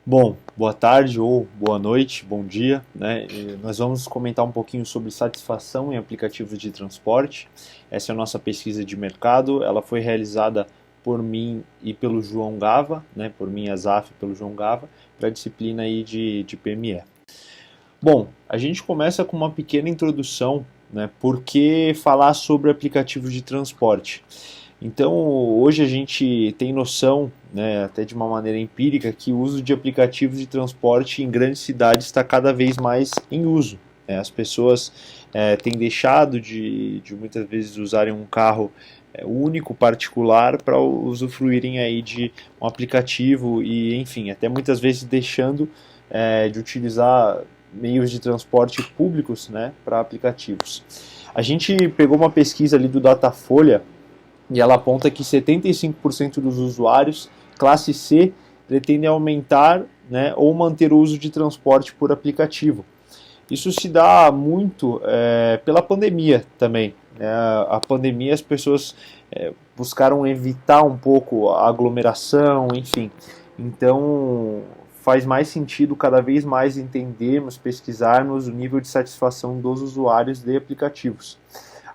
Bom, boa tarde ou boa noite, bom dia, né? Nós vamos comentar um pouquinho sobre satisfação em aplicativos de transporte. Essa é a nossa pesquisa de mercado. Ela foi realizada por mim e pelo João Gava, né? Por mim, Azaf, e pelo João Gava, para a disciplina aí de PME. Bom, a gente começa com uma pequena introdução, né? Por que falar sobre aplicativos de transporte? Então, hoje a gente tem noção, né, até de uma maneira empírica, que o uso de aplicativos de transporte em grandes cidades está cada vez mais em uso, né? As pessoas têm deixado de muitas vezes usarem um carro único, particular, para usufruírem aí de um aplicativo e, enfim, até muitas vezes deixando de utilizar meios de transporte públicos, né, para aplicativos. A gente pegou uma pesquisa ali do Datafolha e ela aponta que 75% dos usuários classe C pretendem aumentar, né, ou manter o uso de transporte por aplicativo. Isso se dá muito pela pandemia também. A pandemia, as pessoas buscaram evitar um pouco a aglomeração, enfim. Então, faz mais sentido cada vez mais entendermos, pesquisarmos o nível de satisfação dos usuários de aplicativos.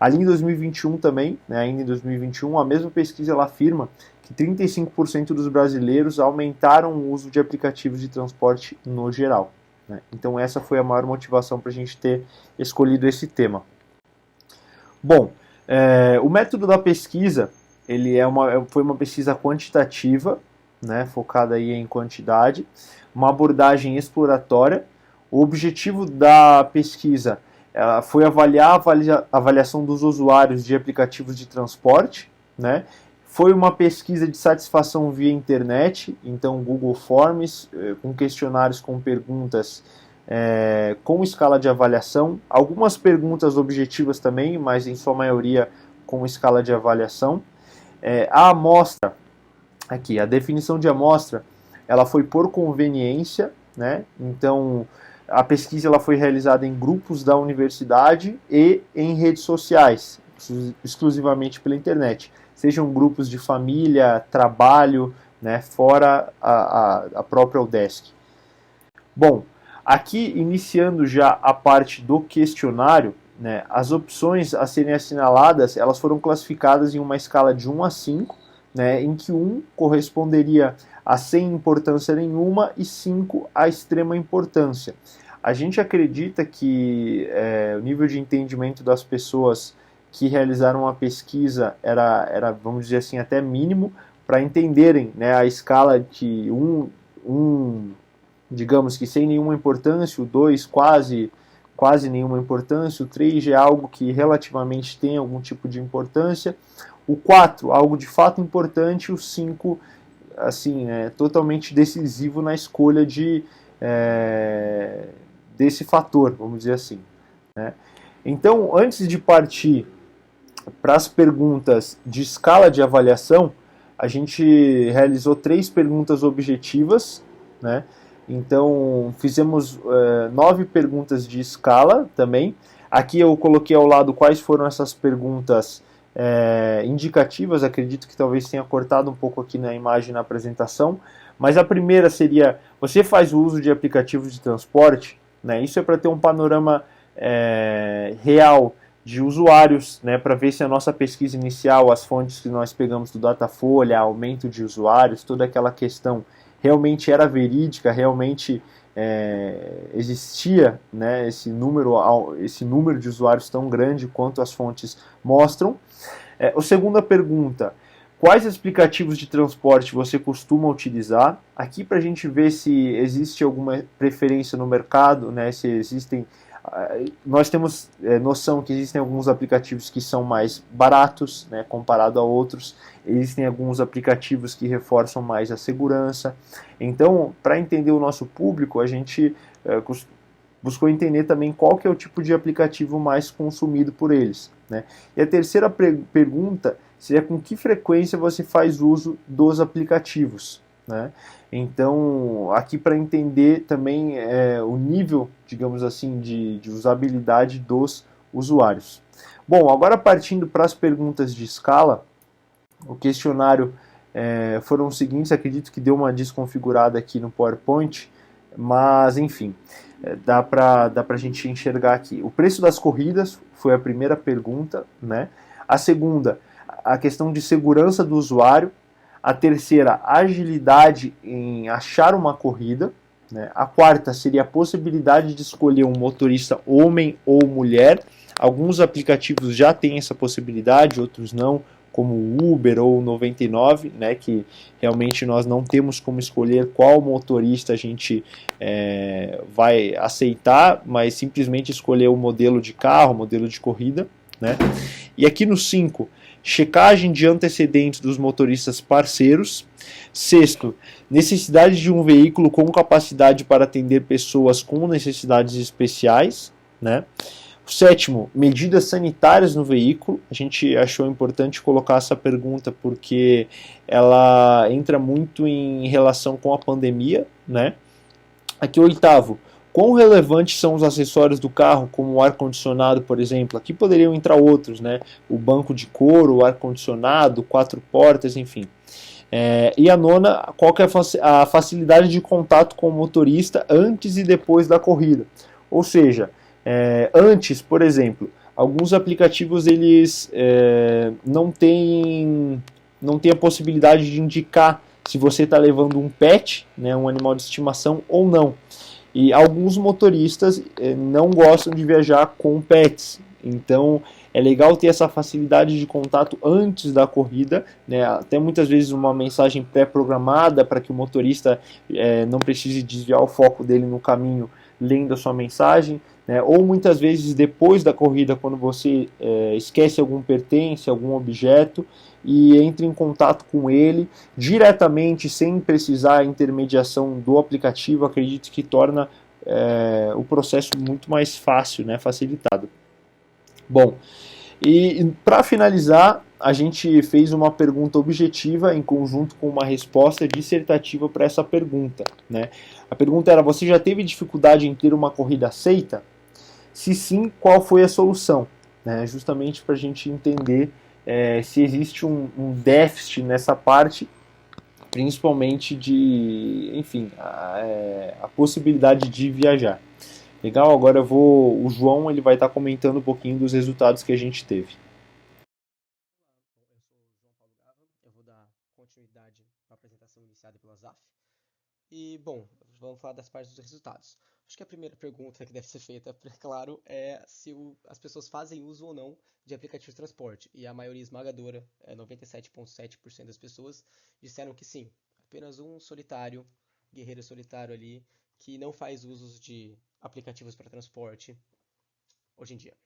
Ali em 2021 também, né, ainda em 2021, a mesma pesquisa ela afirma que 35% dos brasileiros aumentaram o uso de aplicativos de transporte no geral, né? Então essa foi a maior motivação para a gente ter escolhido esse tema. Bom, o método da pesquisa foi uma pesquisa quantitativa, né, focada aí em quantidade, uma abordagem exploratória. O objetivo da pesquisa foi avaliar a avaliação dos usuários de aplicativos de transporte, né? Foi uma pesquisa de satisfação via internet, então Google Forms, com questionários com perguntas com escala de avaliação, algumas perguntas objetivas também, mas em sua maioria com escala de avaliação. A amostra, aqui, a definição de amostra, ela foi por conveniência, né? Então, a pesquisa ela foi realizada em grupos da universidade e em redes sociais, exclusivamente pela internet. Sejam grupos de família, trabalho, né, fora a própria UDESC. Bom, aqui iniciando já a parte do questionário, né, as opções a serem assinaladas, elas foram classificadas em uma escala de 1 a 5, né, em que 1 corresponderia a sem importância nenhuma e 5 a extrema importância. A gente acredita que o nível de entendimento das pessoas que realizaram a pesquisa era, vamos dizer assim, até mínimo, para entenderem, né, a escala de 1 digamos que sem nenhuma importância, o 2 quase nenhuma importância, o 3 já é algo que relativamente tem algum tipo de importância, o 4 algo de fato importante, o 5 assim, totalmente decisivo na escolha desse fator, vamos dizer assim, né? Então, antes de partir para as perguntas de escala de avaliação, a gente realizou 3 perguntas objetivas, né? Então, fizemos 9 perguntas de escala também. Aqui eu coloquei ao lado quais foram essas perguntas indicativas, acredito que talvez tenha cortado um pouco aqui na imagem na apresentação, mas a primeira seria, você faz o uso de aplicativos de transporte? Né? Isso é para ter um panorama real de usuários, né, para ver se a nossa pesquisa inicial, as fontes que nós pegamos do Datafolha, aumento de usuários, toda aquela questão realmente era verídica, realmente existia, né, esse número de usuários tão grande quanto as fontes mostram. A segunda pergunta, quais aplicativos de transporte você costuma utilizar? Aqui para a gente ver se existe alguma preferência no mercado, né, se existem nós temos noção que existem alguns aplicativos que são mais baratos, né, comparado a outros. Existem alguns aplicativos que reforçam mais a segurança. Então, para entender o nosso público, a gente buscou entender também qual que é o tipo de aplicativo mais consumido por eles, né? E a terceira pergunta seria com que frequência você faz uso dos aplicativos, né? Então, aqui para entender também o nível, digamos assim, de usabilidade dos usuários. Bom, agora partindo para as perguntas de escala, o questionário foram os seguintes, acredito que deu uma desconfigurada aqui no PowerPoint, mas enfim, dá para a gente enxergar aqui. O preço das corridas foi a primeira pergunta, né? A segunda, a questão de segurança do usuário. A terceira, agilidade em achar uma corrida. Né? A quarta seria a possibilidade de escolher um motorista homem ou mulher. Alguns aplicativos já têm essa possibilidade, outros não, como o Uber ou o 99, né, que realmente nós não temos como escolher qual motorista a gente vai aceitar, mas simplesmente escolher o modelo de carro, o modelo de corrida. Né? E aqui no 5, checagem de antecedentes dos motoristas parceiros. Sexto, necessidade de um veículo com capacidade para atender pessoas com necessidades especiais. Né? O sétimo, medidas sanitárias no veículo. A gente achou importante colocar essa pergunta porque ela entra muito em relação com a pandemia. Né? Aqui o oitavo, quão relevantes são os acessórios do carro, como o ar-condicionado, por exemplo? Aqui poderiam entrar outros, né? O banco de couro, o ar-condicionado, 4 portas, enfim. E a nona, qual que é a facilidade de contato com o motorista antes e depois da corrida? Ou seja, antes, por exemplo, alguns aplicativos eles não têm a possibilidade de indicar se você está levando um pet, né, um animal de estimação ou não. E alguns motoristas não gostam de viajar com pets. Então é legal ter essa facilidade de contato antes da corrida, né? Até muitas vezes uma mensagem pré-programada para que o motorista não precise desviar o foco dele no caminho lendo a sua mensagem. Né? Ou muitas vezes depois da corrida, quando você esquece algum pertence, algum objeto, e entra em contato com ele diretamente, sem precisar a intermediação do aplicativo, acredito que torna o processo muito mais fácil, né, facilitado. Bom, e para finalizar, a gente fez uma pergunta objetiva em conjunto com uma resposta dissertativa para essa pergunta. Né? A pergunta era: você já teve dificuldade em ter uma corrida aceita? Se sim, qual foi a solução? Né? Justamente para a gente entender se existe um déficit nessa parte, principalmente de, enfim, a possibilidade de viajar. Legal, agora o João ele vai estar comentando um pouquinho dos resultados que a gente teve. Eu sou o João Paulo Gava, eu vou dar continuidade à apresentação iniciada pela ZAF. E, bom, vamos falar das partes dos resultados. Acho que a primeira pergunta que deve ser feita, claro, é se as pessoas fazem uso ou não de aplicativos de transporte. E a maioria esmagadora, 97,7% das pessoas, disseram que sim. Apenas um solitário, guerreiro solitário ali, que não faz usos de aplicativos para transporte hoje em dia.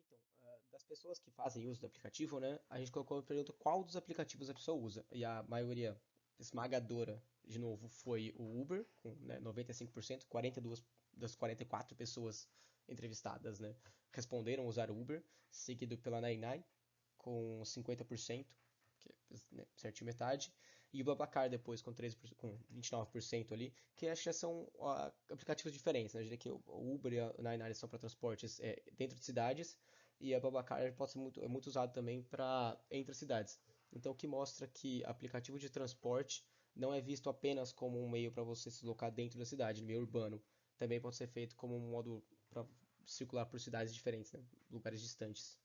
Então, das pessoas que fazem uso do aplicativo, né, a gente colocou a pergunta qual dos aplicativos a pessoa usa. E a maioria esmagadora, de novo, foi o Uber, com 95%, 42 das 44 pessoas entrevistadas, né, responderam usar o Uber, seguido pela 99, com 50%, que é certinho metade, e o BlaBlaCar depois com 13%, com 29% ali, que acho que são aplicativos diferentes, né? Eu diria que o Uber e a 99 são para transportes dentro de cidades, e a BlaBlaCar pode ser muito usado também para entre cidades. Então, o que mostra que aplicativo de transporte não é visto apenas como um meio para você se deslocar dentro da cidade, no meio urbano. Também pode ser feito como um modo para circular por cidades diferentes, né? Lugares distantes.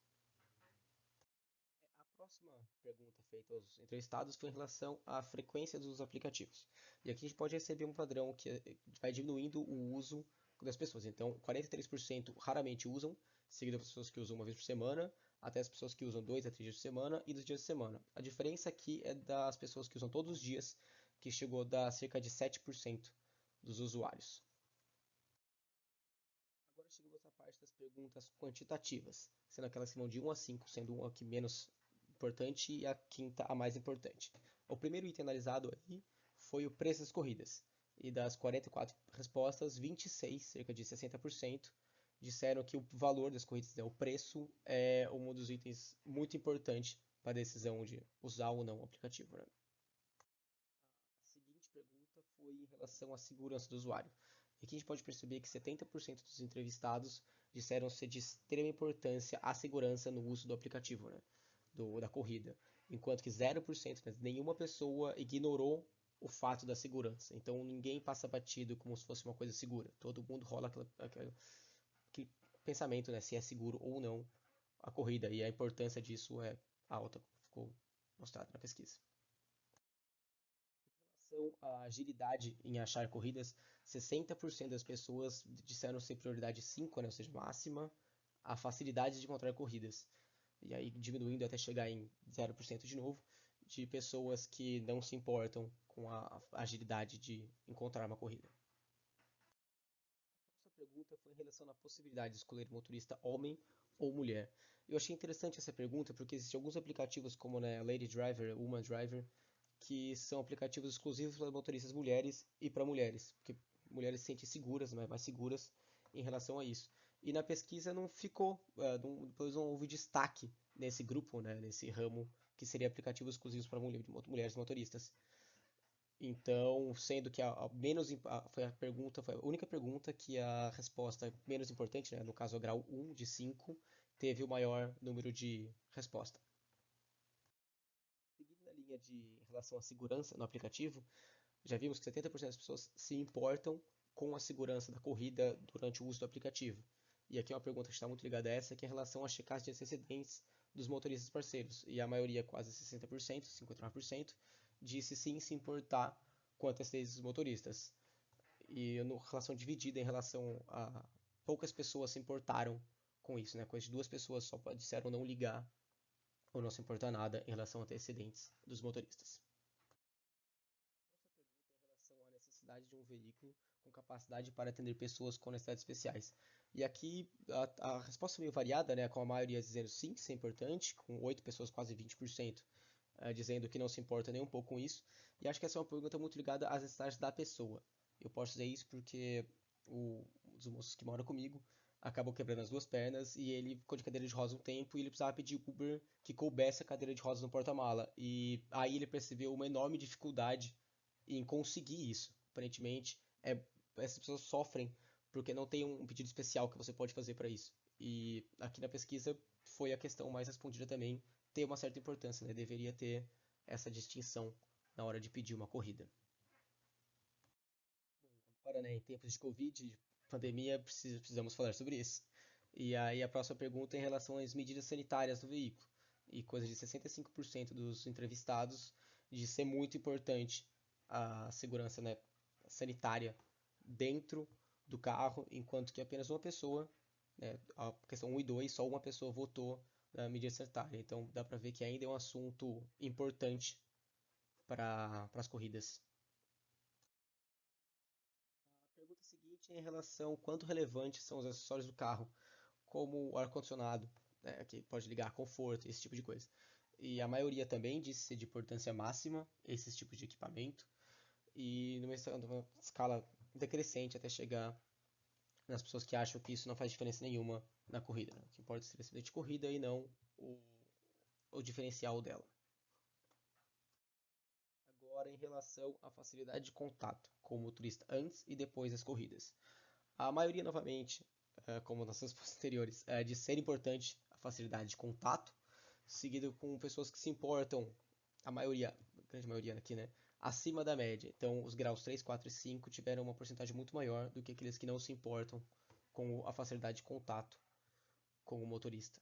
A próxima pergunta feita aos entrevistados foi em relação à frequência dos aplicativos. E aqui a gente pode receber um padrão que vai diminuindo o uso das pessoas. Então, 43% raramente usam, seguido das pessoas que usam uma vez por semana, até as pessoas que usam 2 a 3 dias por semana e dos dias de semana. A diferença aqui é das pessoas que usam todos os dias, que chegou a dar cerca de 7% dos usuários. Agora chegamos à parte das perguntas quantitativas, sendo aquelas que vão de 1 a 5, sendo 1 a que menos importante e a quinta a mais importante. O primeiro item analisado aí foi o preço das corridas. E das 44 respostas, 26, cerca de 60%, disseram que o valor das corridas, né, o preço, é um dos itens muito importantes para a decisão de usar ou não o aplicativo. Né? A seguinte pergunta foi em relação à segurança do usuário. E aqui a gente pode perceber que 70% dos entrevistados disseram ser de extrema importância a segurança no uso do aplicativo, né? Da corrida. enquanto que 0%, né, nenhuma pessoa ignorou o fato da segurança. Então ninguém passa batido como se fosse uma coisa segura. Todo mundo rola aquele pensamento, né, se é seguro ou não a corrida, e a importância disso é alta, ficou mostrado na pesquisa. Em relação à agilidade em achar corridas, 60% das pessoas disseram ser prioridade 5, né, ou seja, máxima, a facilidade de encontrar corridas. E aí diminuindo até chegar em 0% de novo, de pessoas que não se importam com a agilidade de encontrar uma corrida. A pergunta foi em relação à possibilidade de escolher motorista homem ou mulher. Eu achei interessante essa pergunta porque existem alguns aplicativos como, né, Lady Driver, Woman Driver, que são aplicativos exclusivos para motoristas mulheres e para mulheres, porque mulheres se sentem seguras, né, mais seguras em relação a isso. E na pesquisa não ficou, depois não houve destaque nesse grupo, né, nesse ramo, que seria aplicativos exclusivos para mulheres motoristas. Então, sendo que foi a única pergunta que a resposta menos importante, né, no caso o grau 1 de 5, teve o maior número de resposta. Seguindo na linha de em relação à segurança no aplicativo, já vimos que 70% das pessoas se importam com a segurança da corrida durante o uso do aplicativo. E aqui é uma pergunta que está muito ligada a essa, que é em relação à checagem de antecedentes dos motoristas parceiros. E a maioria, quase 60%, 59%, disse sim se importar com antecedentes dos motoristas. E uma relação dividida em relação a poucas pessoas se importaram com isso, né? Coisa de 2 pessoas só disseram não ligar ou não se importar nada em relação a antecedentes dos motoristas. Em relação à necessidade de um veículo com capacidade para atender pessoas com necessidades especiais. E aqui a resposta é meio variada, né, com a maioria dizendo sim, que isso é importante, com 8 pessoas, quase 20%, dizendo que não se importa nem um pouco com isso. E acho que essa é uma pergunta muito ligada às necessidades da pessoa. Eu posso dizer isso porque um dos moços que mora comigo acabou quebrando as 2 pernas e ele ficou de cadeira de rodas um tempo e ele precisava pedir Uber que coubesse a cadeira de rodas no porta-mala. E aí ele percebeu uma enorme dificuldade em conseguir isso. Aparentemente, essas pessoas sofrem porque não tem um pedido especial que você pode fazer para isso. E aqui na pesquisa foi a questão mais respondida também, ter uma certa importância, né? Deveria ter essa distinção na hora de pedir uma corrida. Bom, agora, né, em tempos de Covid, de pandemia, precisamos falar sobre isso. E aí a próxima pergunta é em relação às medidas sanitárias do veículo. E coisa de 65% dos entrevistados diz ser muito importante a segurança, né, sanitária dentro do carro, enquanto que apenas uma pessoa, né, a questão 1 e 2, só uma pessoa votou na medida sanitária. Então dá para ver que ainda é um assunto importante para as corridas. A pergunta seguinte é em relação ao quanto relevantes são os acessórios do carro, como o ar-condicionado, né, que pode ligar conforto, esse tipo de coisa. E a maioria também disse ser de importância máxima esses tipos de equipamento, e numa escala decrescente até chegar nas pessoas que acham que isso não faz diferença nenhuma na corrida. Né? O que importa é ser acidente de corrida e não o, o diferencial dela. Agora, em relação à facilidade de contato com o motorista antes e depois das corridas. A maioria, novamente, como nas respostas anteriores, de ser importante a facilidade de contato, seguido com pessoas que se importam, a maioria, a grande maioria aqui, né, acima da média. Então, os graus 3, 4 e 5 tiveram uma porcentagem muito maior do que aqueles que não se importam com a facilidade de contato com o motorista.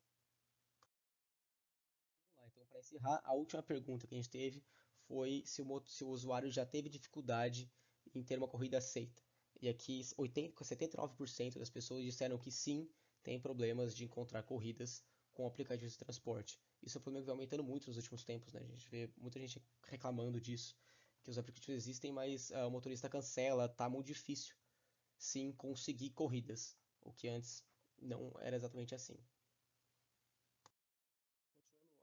Vamos lá, então, para encerrar, a última pergunta que a gente teve foi se o usuário já teve dificuldade em ter uma corrida aceita. E aqui 79% das pessoas disseram que sim, tem problemas de encontrar corridas com aplicativos de transporte. Isso é um problema que vem aumentando muito nos últimos tempos, né? A gente vê muita gente reclamando disso, que os aplicativos existem, mas o motorista cancela, tá muito difícil sim conseguir corridas, o que antes não era exatamente assim.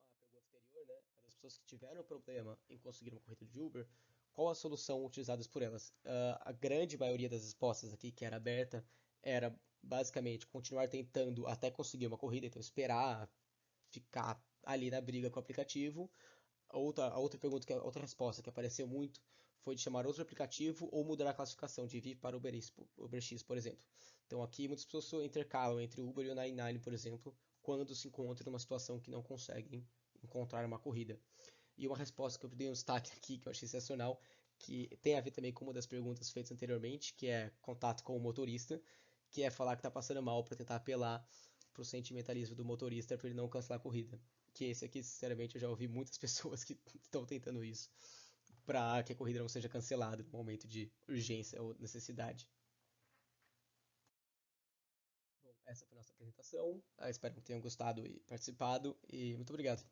Continuando a pergunta anterior, né, das pessoas que tiveram problema em conseguir uma corrida de Uber, qual a solução utilizada por elas? A grande maioria das respostas aqui, que era aberta, era basicamente continuar tentando até conseguir uma corrida, então esperar, ficar ali na briga com o aplicativo. A outra pergunta, outra resposta que apareceu muito foi de chamar outro aplicativo ou mudar a classificação de VIP para UberX, por exemplo. Então aqui muitas pessoas intercalam entre o Uber e o 99, por exemplo, quando se encontram numa situação que não conseguem encontrar uma corrida. E uma resposta que eu dei um destaque aqui, que eu achei sensacional, que tem a ver também com uma das perguntas feitas anteriormente, que é contato com o motorista, que é falar que tá passando mal para tentar apelar pro sentimentalismo do motorista para ele não cancelar a corrida. Que esse aqui, sinceramente, eu já ouvi muitas pessoas que estão tentando isso para que a corrida não seja cancelada no momento de urgência ou necessidade. Bom, essa foi a nossa apresentação. Espero que tenham gostado e participado. E muito obrigado.